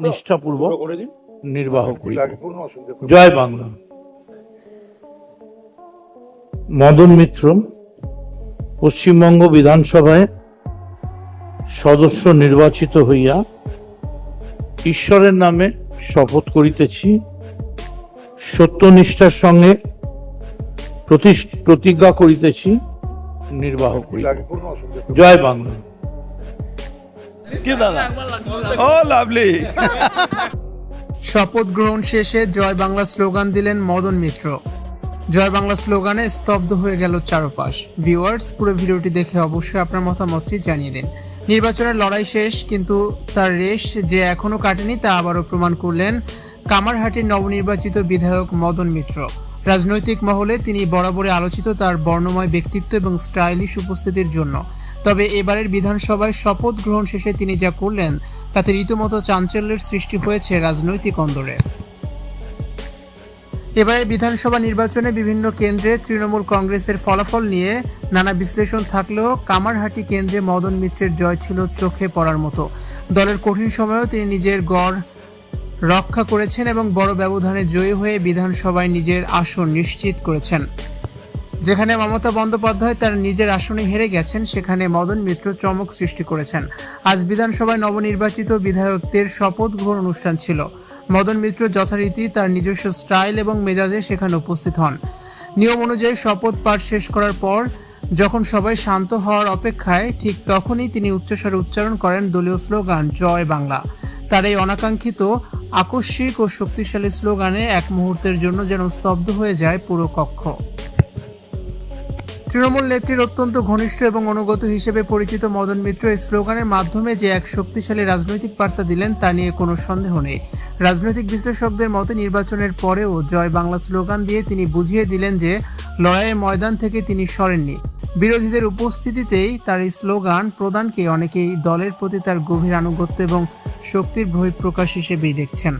নিষ্ঠাপূর্বক নির্বাহ করিব। জয় বাংলা। মদন মিত্র পশ্চিমবঙ্গ বিধানসভায় সদস্য নির্বাচিত হইয়া ঈশ্বরের নামে শপথ করিতেছি, সত্যনিষ্ঠার সঙ্গে প্রতিজ্ঞা করিতেছি, নির্বাহ করিব। জয় বাংলা। শপথ গ্রহণ শেষে জয় বাংলা স্লোগান দিলেন মদন মিত্র। জয় বাংলা স্লোগানে স্তব্ধ হয়ে গেল চারপাশ। ভিউয়ার্স, পুরো ভিডিওটি দেখে অবশ্যই আপনার মতামতটি জানিয়ে দিন। নির্বাচনের লড়াই শেষ, কিন্তু তার রেশ যে এখনো কাটেনি তা আবারও প্রমাণ করলেন কামারহাটির নবনির্বাচিত বিধায়ক মদন মিত্র। রাজনৈতিক মহলে তিনি বরাবরই আলোচিত তার বর্ণময় ব্যক্তিত্ব এবং স্টাইলিশ উপস্থিতির জন্য। তবে এবারের বিধানসভায় শপথ গ্রহণ শেষে তিনি যা করলেন তাতে রীতিমতো চাঞ্চল্যের সৃষ্টি হয়েছে রাজনৈতিক অন্দরে। এবারে বিধানসভা নির্বাচনে বিভিন্ন কেন্দ্রে তৃণমূল কংগ্রেসের ফলাফল নিয়ে নানা বিশ্লেষণ থাকলেও কামারহাটি কেন্দ্রে মদন মিত্রের জয় ছিল চোখে পড়ার মতো। দলের কঠিন সময়েও তিনি নিজের গড় রক্ষা করেছেন এবং বড় ব্যবধানে জয়ী হয়ে বিধানসভায় নিজের আসন নিশ্চিত করেছেন। যেখানে মমতা বন্দ্যোপাধ্যায় তার নিজের আসনে হেরে গেছেন, সেখানে মদন মিত্র চমক সৃষ্টি করেছেন। আজ বিধানসভায় নবনির্বাচিত বিধায়কদের শপথ গ্রহণ অনুষ্ঠান ছিল। মদন মিত্র যথারীতি তার নিজস্ব স্টাইল এবং মেজাজে সেখানে উপস্থিত হন। নিয়ম অনুযায়ী শপথ পাঠ শেষ করার পর যখন সবাই শান্ত হওয়ার অপেক্ষায়, ঠিক তখনই তিনি উচ্চস্বরে উচ্চারণ করেন দলীয় স্লোগান জয় বাংলা। তার এই অনাকাঙ্ক্ষিত, আকস্মিক ও শক্তিশালী স্লোগানে এক মুহূর্তের জন্য যেন স্তব্ধ হয়ে যায় পুরো কক্ষ। তৃণমূল নেত্রীর অত্যন্ত ঘনিষ্ঠ এবং অনুগত হিসেবে পরিচিত মদন মিত্র এই স্লোগানের মাধ্যমে যে এক শক্তিশালী রাজনৈতিক বার্তা দিলেন তা নিয়ে কোনো সন্দেহ নেই। রাজনৈতিক বিশ্লেষকদের মতে নির্বাচনের পরেও জয় বাংলা স্লোগান দিয়ে তিনি বুঝিয়ে দিলেন যে লড়াইয়ের ময়দান থেকে তিনি সরেননি। বিরোধীদের উপস্থিতিতেই তার এই স্লোগান প্রদানকে অনেকেই দলের প্রতি তার গভীর আনুগত্য এবং শক্তির বহিঃপ্রকাশ হিসেবেই দেখছেন।